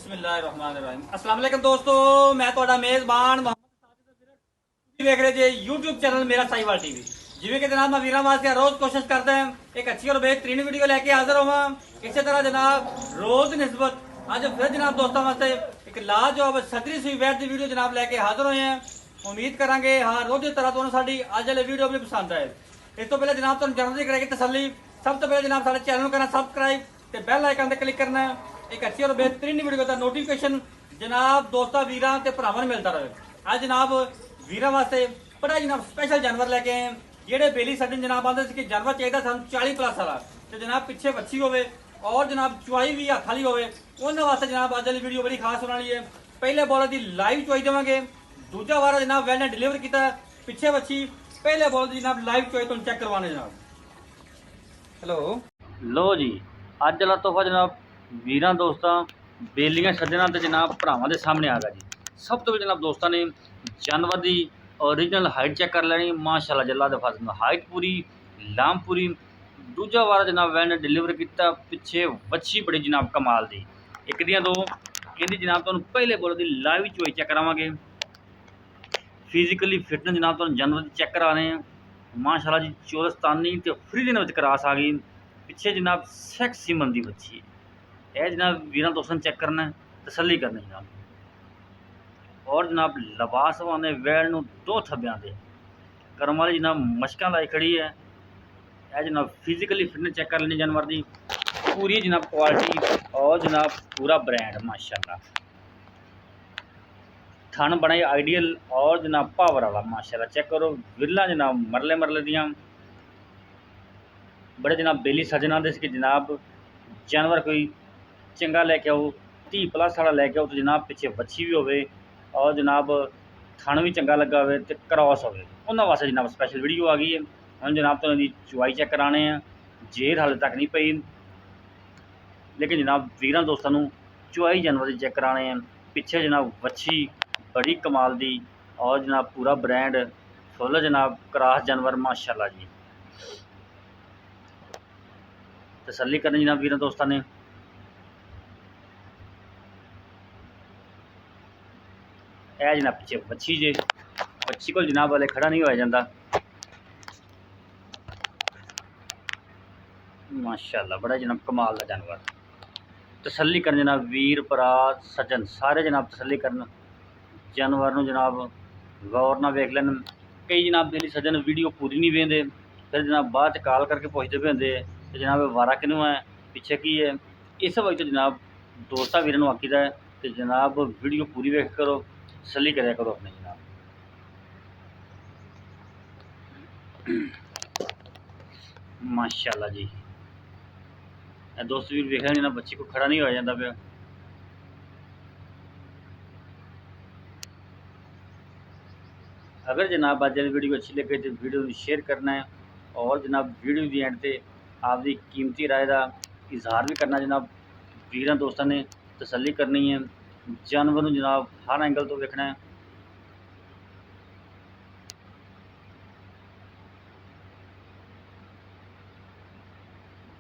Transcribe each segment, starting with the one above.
बिस्मिल्लाहिर्रहमानिर्रहीम। अस्सलाम वालेकुम दोस्तों, मैं ਤੁਹਾਡਾ ਮੇਜ਼ਬਾਨ ਤੁਸੀਂ ਵੇਖ ਰਹੇ ਜੇ YouTube ਚੈਨਲ ਮੇਰਾ ਸਾਈਵਾਲ ਟੀਵੀ। ਜਿਵੇਂ ਕਿ ਜਨਾਬ ਮੈਂ ਵੀਰਾਂ ਵਾਸਤੇ ਰੋਜ਼ ਕੋਸ਼ਿਸ਼ ਕਰਦਾ ਹਾਂ ਇੱਕ ਅੱਛੀ ਔਰ ਬਿਹਤਰੀਨ ਵੀਡੀਓ ਲੈ ਕੇ ਹਾਜ਼ਰ ਹੋਵਾਂ। ਇਸੇ ਤਰ੍ਹਾਂ ਜਨਾਬ ਰੋਜ਼ ਨਿਸਬਤ ਅੱਜ ਫਿਰ ਜਨਾਬ ਦੋਸਤਾਂ ਵਾਸਤੇ ਇੱਕ ਲਾਜਵਾਬ ਸਦਰੀ ਸਵੀਵੈਟ ਦੀ ਵੀਡੀਓ ਜਨਾਬ ਲੈ ਕੇ ਹਾਜ਼ਰ ਹੋਏ ਹਾਂ। ਉਮੀਦ ਕਰਾਂਗੇ ਹਾਂ ਰੋਜ਼ ਦੀ ਤਰ੍ਹਾਂ ਤੁਹਾਨੂੰ ਸਾਡੀ ਅੱਜ ਵਾਲੀ ਵੀਡੀਓ ਵੀ ਪਸੰਦ ਆਏ। ਇਸ ਤੋਂ ਪਹਿਲਾਂ ਜਨਾਬ ਤੁਹਾਨੂੰ ਜਾਣਨ ਦੀ ਕਰਾਂਗੇ ਤਸੱਲੀ। ਸਭ ਤੋਂ ਪਹਿਲਾਂ ਜਨਾਬ ਸਾਡੇ ਚੈਨਲ ਨੂੰ ਕਰਨਾ ਸਬਸਕ੍ਰਾਈਬ ਤੇ ਬੈਲ ਆਈਕਨ ਤੇ ਕਲਿੱਕ ਕਰਨਾ ਹੈ। एक अच्छी और बेहतरीन वीडियो का नोटिफिकेशन जनाब दोस्तों वीरां ते भरावां नूं मिलता रहे। आज जनाब वीरां वास्ते बड़ा जनाब स्पेशल जानवर लैके आए हैं जेडे बेली सज्जन जनाब आंदे सी कि जानवर चाहिए सानूं 40 प्लस वाला ते जनाब पिछे बच्ची होवे और जनाब चुआई भी हत्थ वाली होवे। उन्हां वास्ते जनाब अज वाली वीडियो बड़ी खास होने वाली है। पहले बॉलर की लाइव चुआई देवांगे, दूजा वार जनाब वेल ने डिलीवर किया पिछे बच्ची, पहले बॉलर की जनाब लाइव चुआई तुहानूं चेक करवाने जनाब। हेलो लो जी अज वाला तोहफा जनाब वीरां दोस्तां बेलियां सज्जनां ते जनाब भरावां दे सामने आ गया जी। सब तो जनाब दोस्तां ने जानवर की ओरिजिनल हाइट चेक कर लैनी। माशाअल्लाह जल्ला दे फाज़ल हाइट पूरी लाम पूरी। दूजा वार जनाब वैन ने डिलीवर किया पिछे वच्छी बड़ी जनाब कमाल दी। एक दियां दो इहदी जनाब तुहानूं पहले बोलो दी लाइव चोई चेक करावांगे। फिजिकली फिटनेस जनाब तुहानूं जानवर की चेक करा रहे हैं। माशाअल्लाह जी चौरस्तानी ते फ्री दिन क्रॉस आ गई। पिछे जनाब सैक्सी मन दी बच्ची है जनाब वीरां दोस्तों चेक करना तसली करनी जनाब। और जनाब लबास वाने वैल नूं दो थब्बियां दे करम वाली जनाब मशकां लाई खड़ी है। यह जनाब फिजिकली फिटनेस चेक कर लेनी जानवर की पूरी जनाब क्वालिटी और जनाब पूरा ब्रांड माशाअल्लाह। थन बने आइडियल और जनाब पावर वाला माशाअल्लाह चेक करो। विरला जनाब मरले मरले दियां बड़े जनाब बेली सजना दे कि जनाब जानवर कोई चंगा लैके आओ 30 प्लस वाला लैके आओ तो जनाब पिछे बच्ची भी होवे और जनाब थन भी चंगा लगा हो तो क्रॉस होवे उन्होंने वास्ते जनाब स्पैशल वीडियो आ गई है। हम जनाब तो इहदी चुआई चेक कराने हैं। जेर हाले तक नहीं पई लेकिन जनाब वीरां दोस्तों नूं चुआई जानवर की चेक कराने हैं। पिछे जनाब वच्छी बड़ी कमाल दी और जनाब पूरा ब्रांड फुल जनाब क्रॉस जानवर माशाअल्लाह जी। तसल्ली करनी जनाब वीरां दोस्तों ने। यह जनाब पिछे बच्ची जे बच्ची को जनाब वाले खड़ा नहीं होया जाता माशाअल्लाह बड़ा जनाब कमाल का जानवर। तसल्ली कर जनाब वीर भरा सज्जन सारे जनाब तसल्ली करन जानवर नूं जनाब गौर ना वेख लैन। कई जनाब बेली सज्जन वीडियो पूरी नहीं वेंदे फिर जनाब बाद कॉल करके पुछते भी होंगे तो जनाब वारा किनू है पिछे की है। इस वजह जनाब दोस्तां वीरां नूं आखीदा है कि जनाब वीडियो पूरी वेख करो तसल्ली कराया करो अपने जनाब। माशाअल्लाह जी दोस्त वीर वेख रहे बच्ची को खड़ा नहीं होया जाता पे। अगर जनाब अज वीडियो अच्छी लगे तो वीडियो शेयर करना है और जनाब वीडियो की एंड से आपकी कीमती राय का इजहार भी करना जनाब। वीरां दोस्तों ने तसल्ली करनी है जानवर नूं जनाब हर एंगल तो देखना है।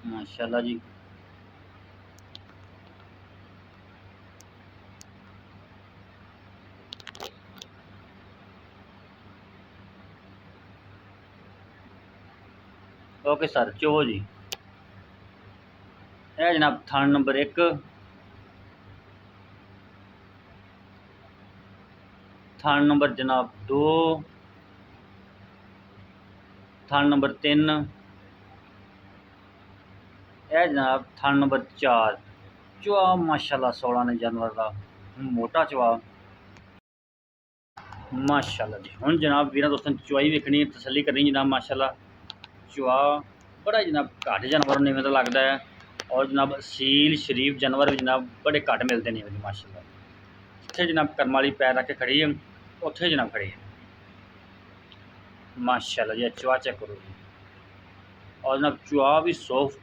माशाअल्लाह जी ओके सर चो जी। यह जनाब थान नंबर 1 थान नंबर जनाब 2 थान नंबर 3 यह जनाब थान नंबर 4 चुआ माशाअल्लाह 16 ने जानवर का मोटा चुआ माशाअल्लाह जी। हुण जनाब वीरां दोस्तों चुआई वेखनी है तसल्ली करनी जनाब। माशाअल्लाह चुआ बड़ा जनाब घट जानवर ने तो लगता है और जनाब असील शरीफ जानवर भी जनाब बड़े घट मिलते हैं जी माशाअल्लाह। जिथे जनाब करम वाली पैर रख के खड़ी है उत्थे जनाब खड़ी है माशाअल्लाह जी। चुआ चेक करो जी और जनाब चुआ भी सॉफ्ट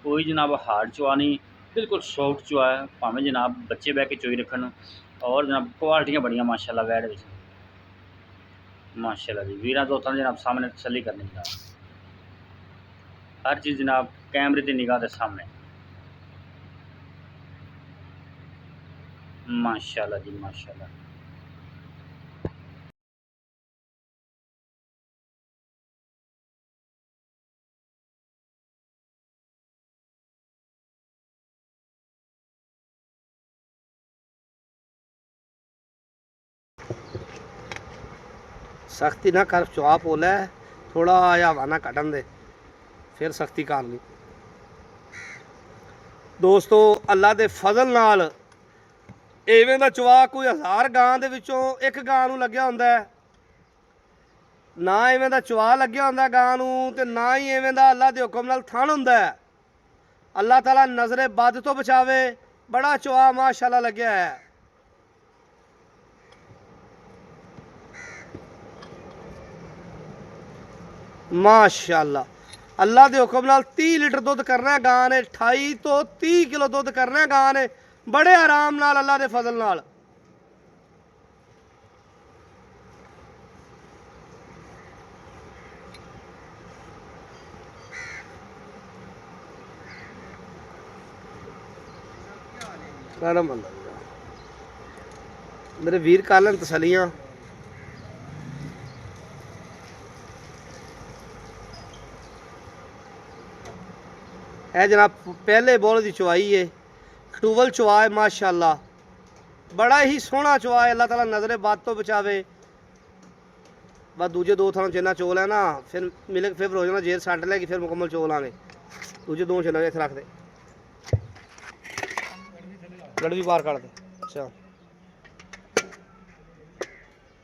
कोई जनाब हार्ड चुआ नहीं बिल्कुल सॉफ्ट चुआ है भावें जनाब बच्चे बह के चोई रखन और जनाब क्वालिटियाँ बढ़िया माशाअल्लाह वैड विच माशाअल्लाह जी। वीरां दोस्तों जनाब सामने तसल्ली करनी जनाब हर चीज़ जनाब कैमरे की निगाह के सामने। माशाल्लाह जी माशाल्लाह। सख्ती ना कर, चुआ पोला है, थोड़ा जिहा हवा ना कटन दे, फिर सख्ती कर ली। दोस्तों अल्लाह दे फजल नाल इवें दा चुआ कोई 1000 गां दे विचों एक गां नूं लग्या हुंदा है, ना इवें दा चुआ लग्या हुंदा गां नूं ते ना ही इवें दा अल्लाह दे हुक्म नाल थण हुंदा है। अल्लाह ताला नज़रे बद तो बचावे। बड़ा चुआ माशाअल्लाह लग्या है। माशाअल्लाह अल्लाह के हुक्म नाल 30 लीटर दुध करना है गां ने, 28 तो 30 किलो दुध करना है गां ने, बड़े आराम नाल अल्लाह के फजल नाल। मेरे वीर कर लैन तसलियां। है जनाब पहले बोल की चुवाई है, टूबल चुआ है माशाअल्लाह, बड़ा ही सोहना चुआ है। अल्लाह ताला नज़रे बद तो बचावे। बस दूजे दो थानों चिन्ना चोल है ना, फिर मिले फिर हो जाना जेल सट लैगी, फिर मुकम्मल चोल आने। दूजे दो चिन्ना इत्थे रख दे, गड़वी बाहर कट दे। अच्छा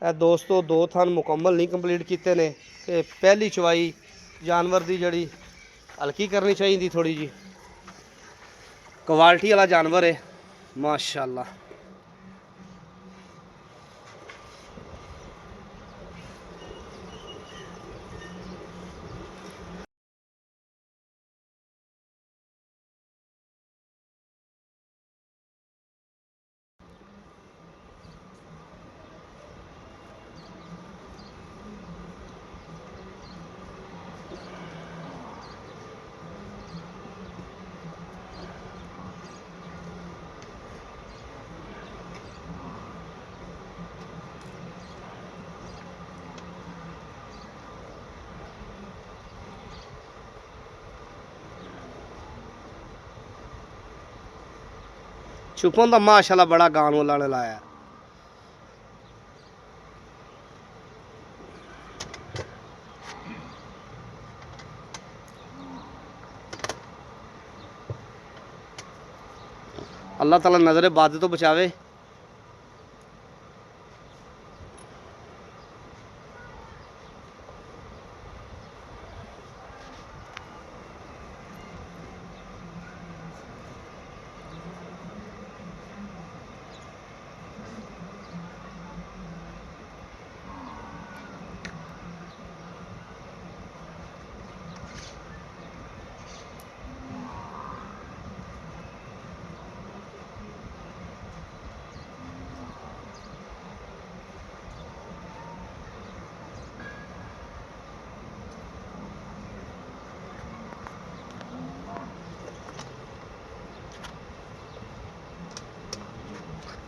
दोस्तों दो थान मुकम्मल नहीं कंप्लीट किए ने, ते पहली चुवाई जानवर की जड़ी हल्की करनी चाहिए थोड़ी जी। क्वालिटी वाला जानवर है माशाअल्लाह। छुपन का माशाअल्लाह बड़ा गान वाला ने लाया। अल्लाह ताला नज़रे बद तो बचावे।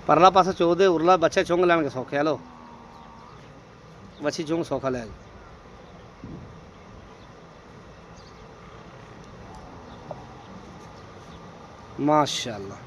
परला पासा चो दे, उरला बच्चे चुंग लैन सौखे। लो बच्ची चुंग सौखा लै माशाअल्लाह।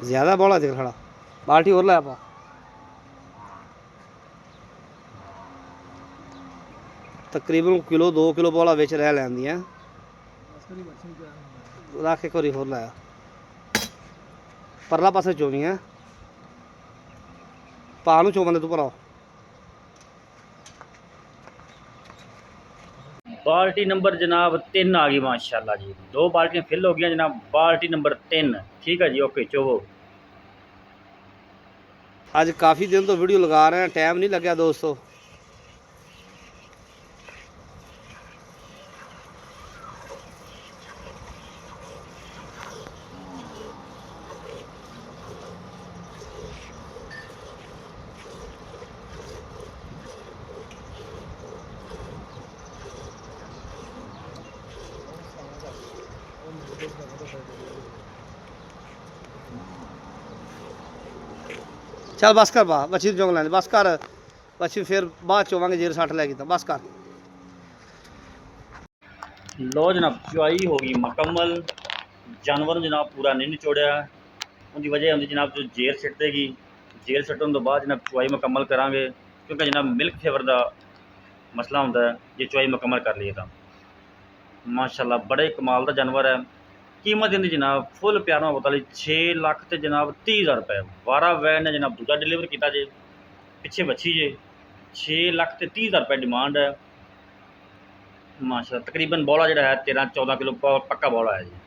ज़्यादा बड़ा देख खड़ा, बाल्टी और ला पा। ਤਕਰੀਬਨ ਕਿਲੋ 2 ਕਿਲੋ ਬੋਲਾ ਵਿੱਚ ਰਹਿ ਲੈਂਦੀਆਂ। ਰੱਖ ਇੱਕ ਵਾਰੀ ਹੋਰ ਲਾਇਆ ਪਰਲਾ ਪਾਸੇ ਚੋਣੀਆਂ ਪਾ ਨੂੰ ਚੋਵਨ ਦੇ ਤੂੰ ਭਰਾ। बाल्टी नंबर जनाब 3 आ गई माशाल्लाह जी। 2 बाल्टियाँ फिल हो गई जनाब। बाल्टी नंबर 3 ठीक है जी। ओके चोवो। ਅੱਜ ਕਾਫੀ ਦਿਨ ਤੋਂ ਵੀਡੀਓ ਲਗਾ ਰਹੇ ਹਾਂ, ਟਾਈਮ ਨਹੀਂ ਲੱਗਿਆ ਦੋਸਤੋ। ਚੱਲ ਬਸ ਕਰ ਬਾ ਬੱਚੀ ਨੂੰ ਚੁੰਗ ਲੈਂਦੇ ਬਸ ਕਰ ਬੱਚੀ ਫਿਰ ਬਾਅਦ ਚੋਵਾਂਗੇ ਜੇ 60 ਲੈ ਗਈ ਤਾਂ ਬਸ ਕਰ। लो जनाब चुआई होगी मुकम्मल। जानवर जनाब पूरा नहीं निचोड़िया। उनकी वजह होंगी जनाब जो जेर सिट देगी। जेर सिटन तो बाद जनाब चुआई मुकम्मल करांगे क्योंकि जनाब मिल्क फेवर का मसला होंदा है जे चुआई मुकम्मल कर लिए तो। माशाल्लाह बड़े कमाल का जानवर है। कीमत इनकी जनाब फुल प्यार मोहब्बत वाली 6 लाख तो जनाब 30,000 रुपये। वारा वैन ने जनाब दूजा डिलीवर किया जे पिछे बच्ची जे 6 लाख तो 30,000 रुपये डिमांड है। माशाल्लाह तकरीबन बौला जो है 13-14 किलो पक्का बौला है जी।